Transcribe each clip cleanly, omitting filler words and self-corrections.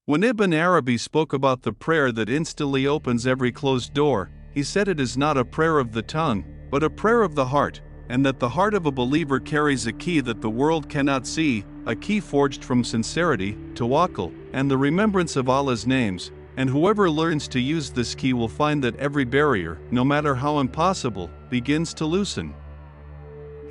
When Ibn Arabi spoke about the prayer that instantly opens every closed door, he said it is not a prayer of the tongue, but a prayer of the heart, and that the heart of a believer carries a key that the world cannot see, a key forged from sincerity, tawakkul, and the remembrance of Allah's names, and whoever learns to use this key will find that every barrier, no matter how impossible, begins to loosen.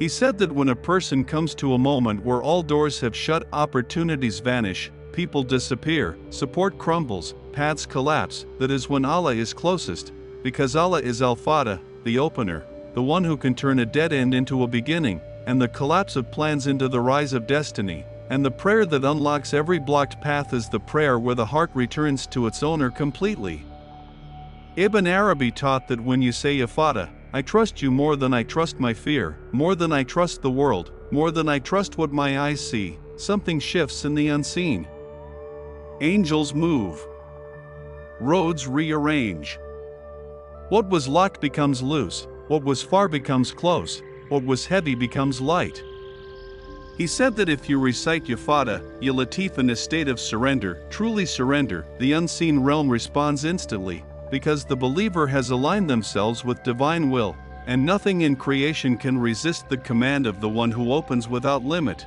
He said that when a person comes to a moment where all doors have shut, opportunities vanish, people disappear, support crumbles, paths collapse, that is when Allah is closest, because Allah is Al-Fatah, the opener, the one who can turn a dead end into a beginning, and the collapse of plans into the rise of destiny, and the prayer that unlocks every blocked path is the prayer where the heart returns to its owner completely. Ibn Arabi taught that when you say Ya Fatah, I trust you more than I trust my fear, more than I trust the world, more than I trust what my eyes see, something shifts in the unseen. Angels move. Roads rearrange. What was locked becomes loose, what was far becomes close, what was heavy becomes light. He said that if you recite Ya Fatah, Ya Latif in a state of surrender, truly surrender, the unseen realm responds instantly, because the believer has aligned themselves with divine will, and nothing in creation can resist the command of the one who opens without limit.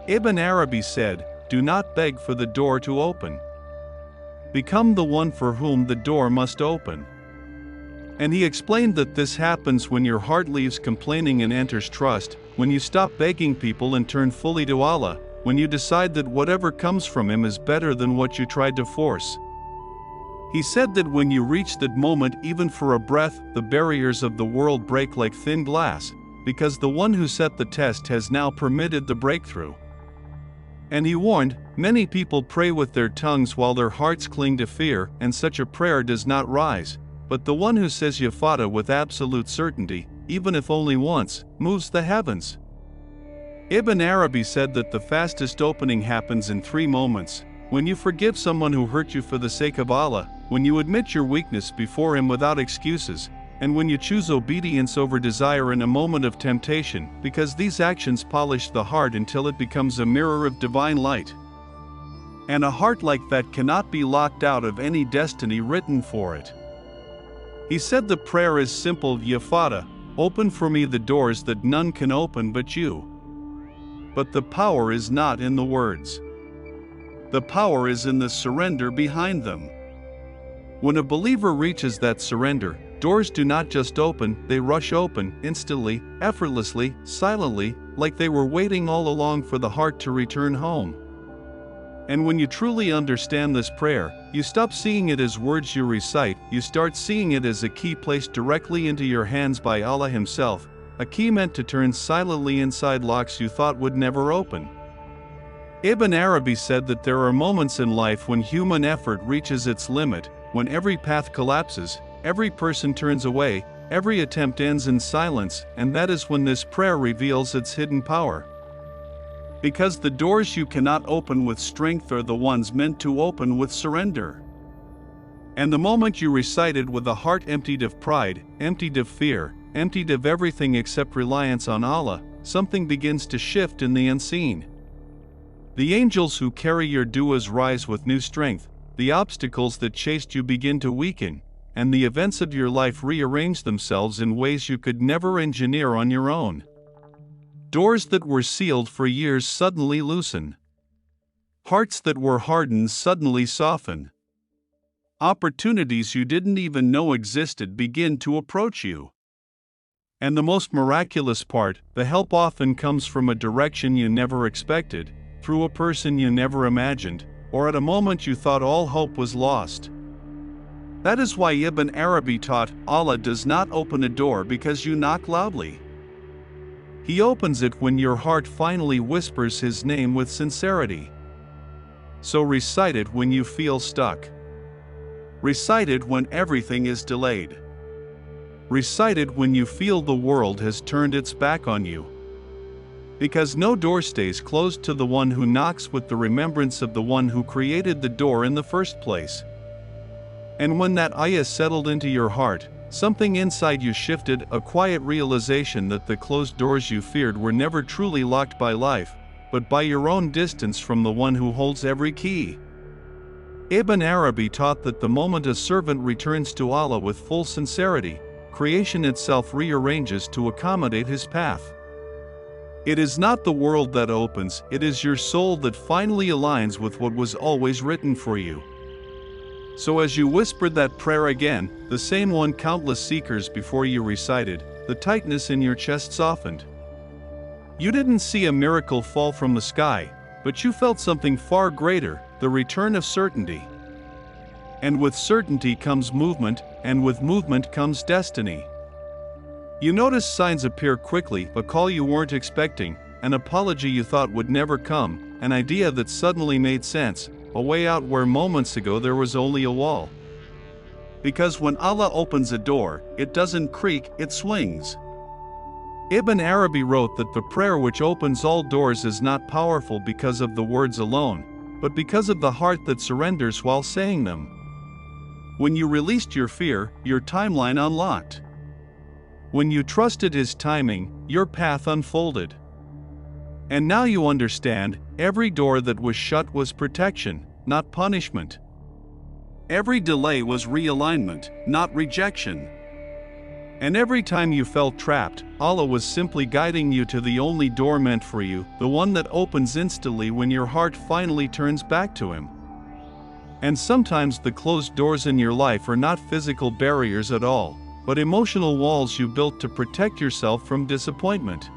Ibn Arabi said, do not beg for the door to open. Become the one for whom the door must open. And he explained that this happens when your heart leaves complaining and enters trust, when you stop begging people and turn fully to Allah, when you decide that whatever comes from Him is better than what you tried to force. He said that when you reach that moment, even for a breath, the barriers of the world break like thin glass, because the one who set the test has now permitted the breakthrough. And he warned, many people pray with their tongues while their hearts cling to fear, and such a prayer does not rise, but the one who says Ya Fatah with absolute certainty, even if only once, moves the heavens. Ibn Arabi said that the fastest opening happens in 3 moments: when you forgive someone who hurt you for the sake of Allah, when you admit your weakness before Him without excuses, and when you choose obedience over desire in a moment of temptation, because these actions polish the heart until it becomes a mirror of divine light. And a heart like that cannot be locked out of any destiny written for it. He said the prayer is simple: Ya Fatah, open for me the doors that none can open but you. But the power is not in the words. The power is in the surrender behind them. When a believer reaches that surrender, doors do not just open, they rush open, instantly, effortlessly, silently, like they were waiting all along for the heart to return home. And when you truly understand this prayer, you stop seeing it as words you recite, you start seeing it as a key placed directly into your hands by Allah Himself, a key meant to turn silently inside locks you thought would never open. Ibn Arabi said that there are moments in life when human effort reaches its limit, when every path collapses, every person turns away, every attempt ends in silence, and that is when this prayer reveals its hidden power. Because the doors you cannot open with strength are the ones meant to open with surrender. And the moment you recite it with a heart emptied of pride, emptied of fear, emptied of everything except reliance on Allah, something begins to shift in the unseen. The angels who carry your du'as rise with new strength, the obstacles that chased you begin to weaken, and the events of your life rearrange themselves in ways you could never engineer on your own. Doors that were sealed for years suddenly loosen. Hearts that were hardened suddenly soften. Opportunities you didn't even know existed begin to approach you. And the most miraculous part, the help often comes from a direction you never expected, through a person you never imagined, or at a moment you thought all hope was lost. That is why Ibn Arabi taught, Allah does not open a door because you knock loudly. He opens it when your heart finally whispers His name with sincerity. So recite it when you feel stuck. Recite it when everything is delayed. Recite it when you feel the world has turned its back on you. Because no door stays closed to the one who knocks with the remembrance of the one who created the door in the first place. And when that ayah settled into your heart, something inside you shifted, a quiet realization that the closed doors you feared were never truly locked by life, but by your own distance from the one who holds every key. Ibn Arabi taught that the moment a servant returns to Allah with full sincerity, creation itself rearranges to accommodate his path. It is not the world that opens, it is your soul that finally aligns with what was always written for you. So as you whispered that prayer again, the same one countless seekers before you recited, the tightness in your chest softened. You didn't see a miracle fall from the sky, but you felt something far greater, the return of certainty. And with certainty comes movement, and with movement comes destiny. You notice signs appear quickly, a call you weren't expecting, an apology you thought would never come, an idea that suddenly made sense, a way out where moments ago there was only a wall. Because when Allah opens a door, it doesn't creak, it swings. Ibn Arabi wrote that the prayer which opens all doors is not powerful because of the words alone, but because of the heart that surrenders while saying them. When you released your fear, your timeline unlocked. When you trusted His timing, your path unfolded. And now you understand, every door that was shut was protection, not punishment. Every delay was realignment, not rejection. And every time you felt trapped, Allah was simply guiding you to the only door meant for you, the one that opens instantly when your heart finally turns back to Him. And sometimes the closed doors in your life are not physical barriers at all, but emotional walls you built to protect yourself from disappointment.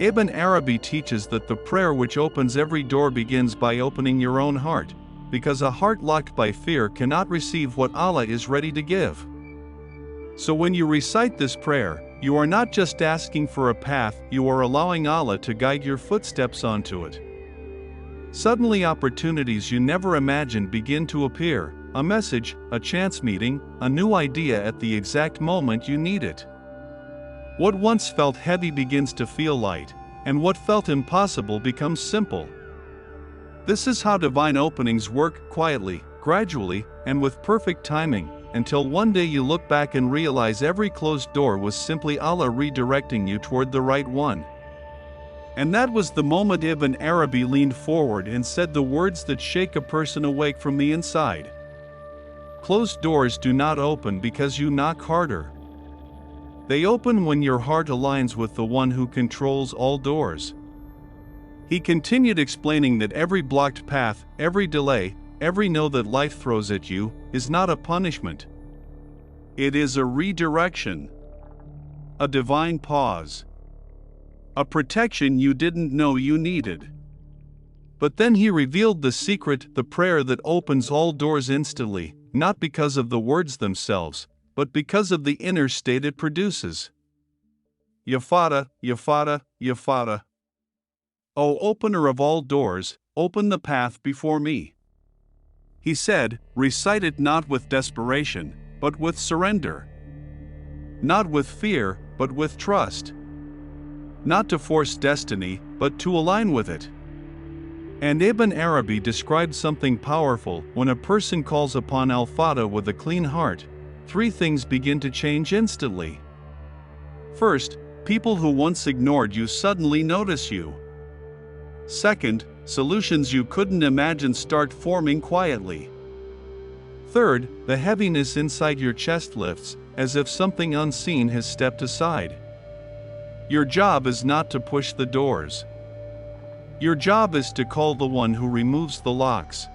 Ibn Arabi teaches that the prayer which opens every door begins by opening your own heart, because a heart locked by fear cannot receive what Allah is ready to give. So when you recite this prayer, you are not just asking for a path, you are allowing Allah to guide your footsteps onto it. Suddenly opportunities you never imagined begin to appear, a message, a chance meeting, a new idea at the exact moment you need it. What once felt heavy begins to feel light, and what felt impossible becomes simple. This is how divine openings work, quietly, gradually, and with perfect timing, until one day you look back and realize every closed door was simply Allah redirecting you toward the right one. And that was the moment Ibn Arabi leaned forward and said the words that shake a person awake from the inside. Closed doors do not open because you knock harder. They open when your heart aligns with the one who controls all doors. He continued explaining that every blocked path, every delay, every no that life throws at you, is not a punishment. It is a redirection. A divine pause. A protection you didn't know you needed. But then he revealed the secret, the prayer that opens all doors instantly, not because of the words themselves, but because of the inner state it produces. Ya Fatah, Ya Fatah, Ya Fatah. O opener of all doors, open the path before me. He said, recite it not with desperation, but with surrender. Not with fear, but with trust. Not to force destiny, but to align with it. And Ibn Arabi described something powerful. When a person calls upon Al-Fatah with a clean heart, three things begin to change instantly. First, people who once ignored you suddenly notice you. Second, solutions you couldn't imagine start forming quietly. Third, the heaviness inside your chest lifts, as if something unseen has stepped aside. Your job is not to push the doors. Your job is to call the one who removes the locks.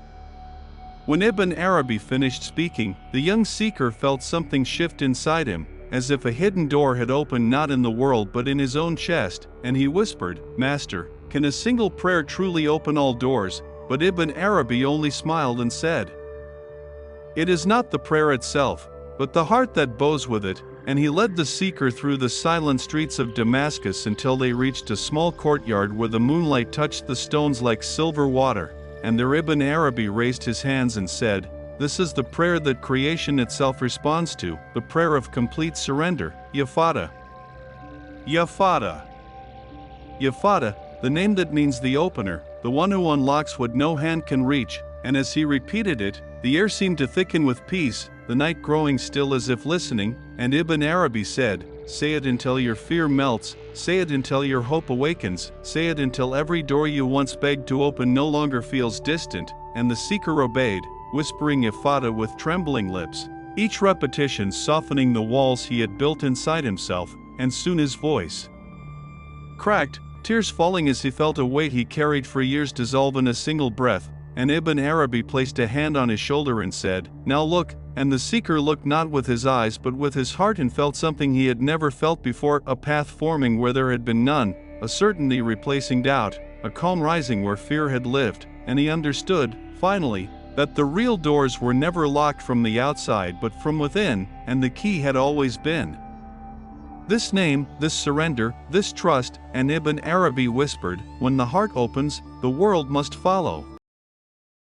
When Ibn Arabi finished speaking, the young seeker felt something shift inside him, as if a hidden door had opened not in the world but in his own chest, and he whispered, Master, can a single prayer truly open all doors? But Ibn Arabi only smiled and said, It is not the prayer itself, but the heart that bows with it. And he led the seeker through the silent streets of Damascus until they reached a small courtyard where the moonlight touched the stones like silver water, and there Ibn Arabi raised his hands and said, This is the prayer that creation itself responds to, the prayer of complete surrender, Ya Fatah. Ya Fatah. Ya Fatah, the name that means the opener, the one who unlocks what no hand can reach, and as he repeated it, the air seemed to thicken with peace, the night growing still as if listening, and Ibn Arabi said, Say it until your fear melts, say it until your hope awakens, say it until every door you once begged to open no longer feels distant, and the seeker obeyed, whispering ifada with trembling lips, each repetition softening the walls he had built inside himself, and soon his voice cracked, tears falling as he felt a weight he carried for years dissolve in a single breath, and Ibn Arabi placed a hand on his shoulder and said, "Now look," and the seeker looked not with his eyes but with his heart and felt something he had never felt before, a path forming where there had been none, a certainty replacing doubt, a calm rising where fear had lived, and he understood, finally, that the real doors were never locked from the outside but from within, and the key had always been this name, this surrender, this trust, and Ibn Arabi whispered, "When the heart opens, the world must follow."